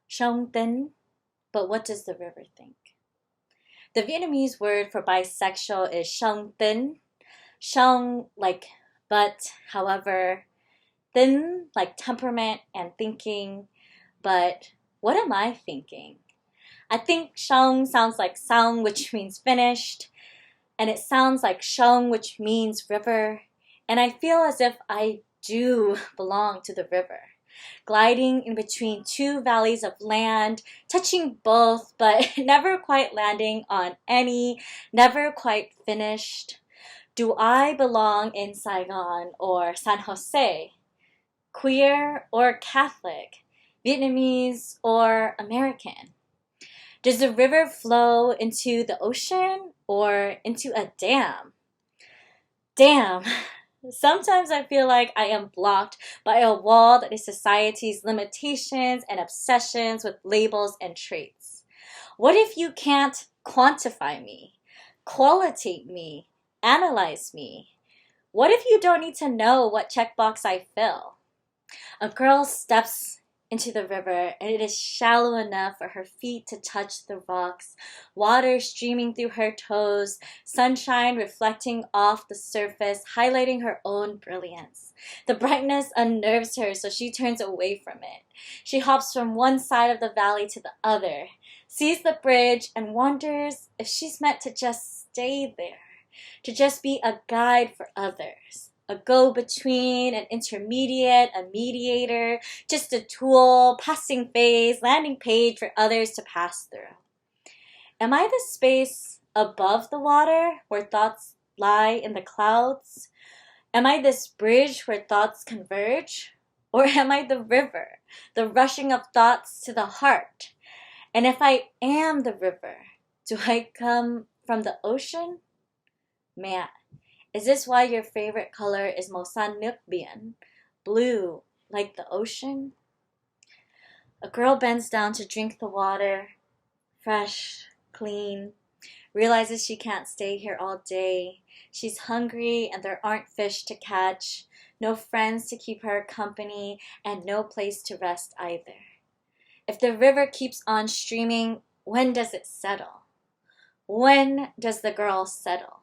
Sông Tính. But what does the river think? The Vietnamese word for bisexual is Sông Tính. Sông, like but, however, Tính, like temperament and thinking. But what am I thinking? I think Sông sounds like Sông, which means finished, and it sounds like Sông, which means river, and I feel as if I do belong to the river, gliding in between two valleys of land, touching both, but never quite landing on any, never quite finished. Do I belong in Saigon or San José? Queer or Catholic? Vietnamese or American? Does the river flow into the ocean or into a dam? Damn. Sometimes I feel like I am blocked by a wall that is society's limitations and obsessions with labels and traits. What if you can't quantify me, qualitate me, analyze me? What if you don't need to know what checkbox I fill? A girl steps into the river, and it is shallow enough for her feet to touch the rocks, water streaming through her toes, sunshine reflecting off the surface, highlighting her own brilliance. The brightness unnerves her, so she turns away from it. She hops from one side of the valley to the other, sees the bridge, and wonders if she's meant to just stay there, to just be a guide for others. A go-between, an intermediate, a mediator, just a tool, passing phase, landing page for others to pass through. Am I the space above the water where thoughts lie in the clouds? Am I this bridge where thoughts converge? Or am I the river, the rushing of thoughts to the heart? And if I am the river, do I come from the ocean? Man. Is this why your favorite color is màu xanh nước biển, blue, like the ocean? A girl bends down to drink the water, fresh, clean, realizes she can't stay here all day. She's hungry and there aren't fish to catch, no friends to keep her company, and no place to rest either. If the river keeps on streaming, when does it settle? When does the girl settle?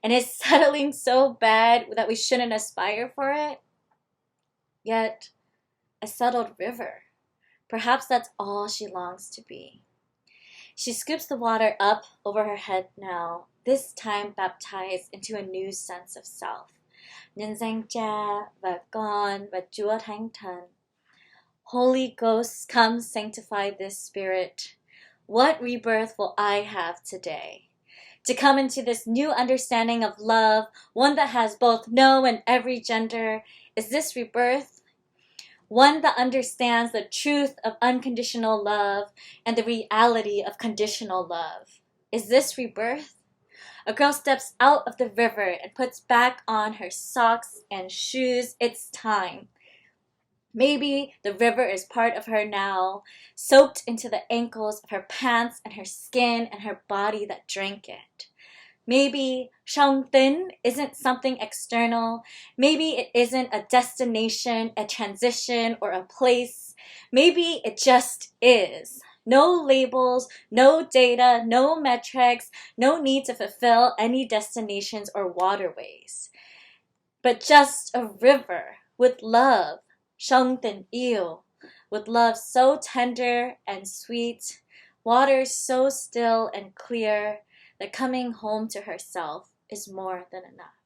And is settling so bad that we shouldn't aspire for it? Yet, a settled river. Perhaps that's all she longs to be. She scoops the water up over her head now, this time baptized into a new sense of self. Nhân danh Cha và Con và Chúa Thánh Thần. Holy Ghost, come sanctify this spirit. What rebirth will I have today? To come into this new understanding of love, one that has both no and every gender. Is this rebirth? One that understands the truth of unconditional love and the reality of conditional love. Is this rebirth? A girl steps out of the river and puts back on her socks and shoes. It's time. Maybe the river is part of her now, soaked into the ankles of her pants and her skin and her body that drank it. Maybe Sông Tính isn't something external. Maybe it isn't a destination, a transition, or a place. Maybe it just is. No labels, no data, no metrics, no need to fulfill any destinations or waterways. But just a river with love. Sông Tình yêu, with love so tender and sweet, water so still and clear that coming home to herself is more than enough.